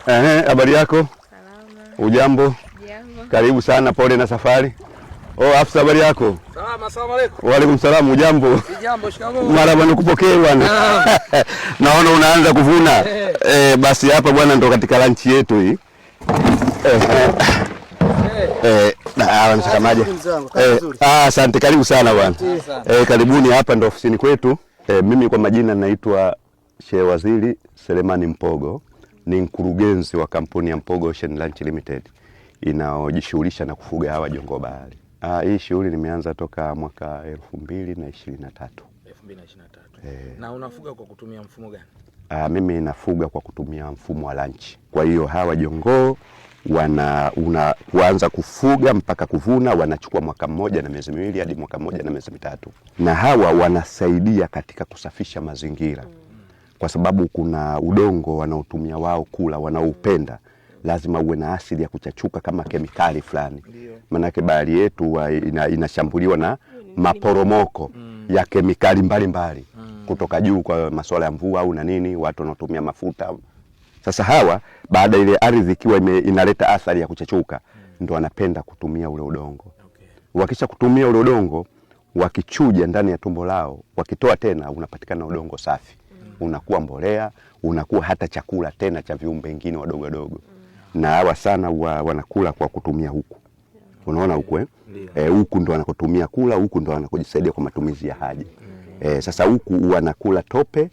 Habari yako? Salama. Ujambo? Jambo. Karibu sana, pole na safari. Afisa, habari yako? Salama, asalamu alaykum. Wa alaykum salaam, ujambo? Jambo, shikamoo. Marhaba, nikupokee bwana. Naona unaanza kuvuna. Basi hapa bwana ndo katika lunch yetu hii. Nataka maji. Asante, karibu sana bwana. Karibuni, hapa ndo ofisini kwetu. Mimi kwa majina naitwa Sheikh Waziri Selemani Mpogo, ni mkurugenzi wa kampuni ya Mpogo Ocean Ranch Limited inaojishughulisha na kufuga hawa jongoo bahari. Hii shughuli nimeanza toka mwaka 2023. 2023. Na unafuga kwa kutumia mfumo gani? Mimi nafuga kwa kutumia mfumo wa ranch. Kwa hiyo hawa jongoo kuanza kufuga mpaka kuvuna wanachukua mwaka mmoja na miezi miwili hadi mwaka mmoja na miezi mitatu. Na hawa wanasaidia katika kusafisha mazingira. Kwa sababu kuna udongo wanaotumia wao kula wanaoupenda, lazima uwe na asili ya kuchachuka kama kemikali fulani. Maana bahari yetu inashambuliwa na maporomoko ya kemikali mbalimbali kutoka juu kwa masuala ya mvua au na nini, watu wanaotumia mafuta. Sasa hawa baada ile ardhi ikiwa inaleta athari ya kuchachuka, ndio wanapenda kutumia ule udongo. Wakisha kutumia ule udongo, wakichuja ndani ya tumbo lao, wakitoa tena unapatikana udongo safi. Unakuwa mbolea, unakuwa hata chakula tena cha viumbe wengine wadogo wadogo. Na hawa sana wanakula kwa kutumia huku. Unaona huku huku ndo wanakotumia kula, huku ndo wanakojisaidia kwa matumizi ya haja. Sasa huku wanakula tope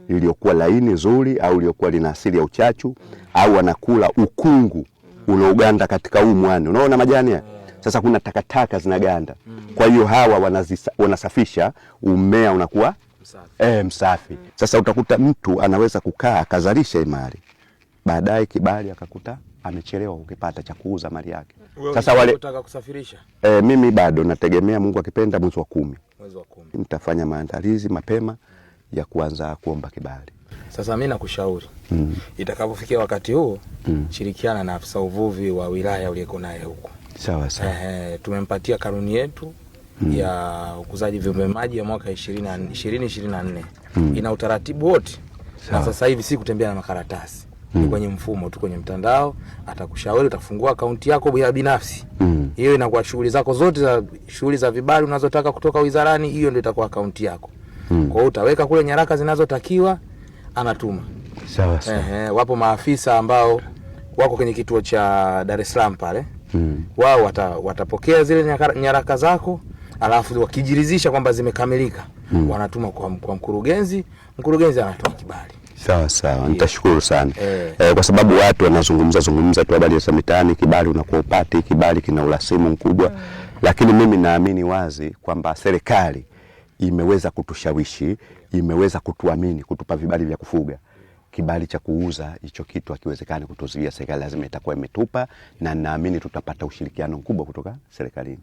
iliyokuwa laini nzuri au iliyokuwa lina asili ya uchachu, au wanakula ukungu unaoganda katika huu mwani. Unaona majani haya? Sasa kuna takataka zinaganda. Kwa hiyo hawa wanasafisha mmea unakuwa msafi. Sasa utakuta mtu anaweza kukaa akazalisha mali, baadaye kibali akakuta amechelewa ukipata cha kuuza mali yake. Sasa wale unataka kusafirisha? Mimi bado nategemea, Mungu akipenda, mwezi wa 10. Mwezi wa 10. Nitafanya maandalizi mapema ya kuanza kuomba kibali. Sasa mimi nakushauri itakapofikia wakati huo, shirikiana na afisa uvuvi wa wilaya uliyeko naye huko. Sawa sawa. Tumempatia kanuni yetu ya ukuzaji viumbe maji ya mwaka 2024. Ina utaratibu wote. Na sasa hivi si kutembea na makaratasi. Ni kwenye mfumo tu, kwenye mtandao. Atakushauri, utafungua akaunti yako ya binafsi. Hiyo inakuwa shughuli zako zote za shughuli za vibali unazotaka kutoka wizarani, hiyo ndio itakuwa akaunti yako. Kwa hiyo utaweka kule nyaraka zinazotakiwa, anatuma. Sawa sawa. Wapo maafisa ambao wako kwenye kituo cha Dar es Salaam pale. Wao watapokea zile nyaraka zako, alafu wakijiridhisha kwamba zimekamilika, wanatuma kwa mkurugenzi anatoa kibali. Sawa sawa. Nitashukuru sana. Kwa sababu watu wanazungumza tu habari za mitaani, kibali unakuwa upati, kibali kina urasimu mkubwa. Lakini mimi naamini wazi kwamba serikali imeweza kutushawishi, imeweza kutuamini, kutupa vibali vya kufuga. Kibali cha kuuza hicho kitu hakiwezekani kutuzuia, serikali lazima itakuwa imetupa, na naamini tutapata ushirikiano mkubwa kutoka serikalini.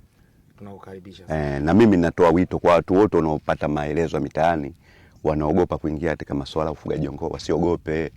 Tunakukaribisha. Na mimi natoa wito kwa watu wote wanaopata maelezo mitaani, wanaogopa kuingia katika masuala ya ufugaji jongoo, wasiogope.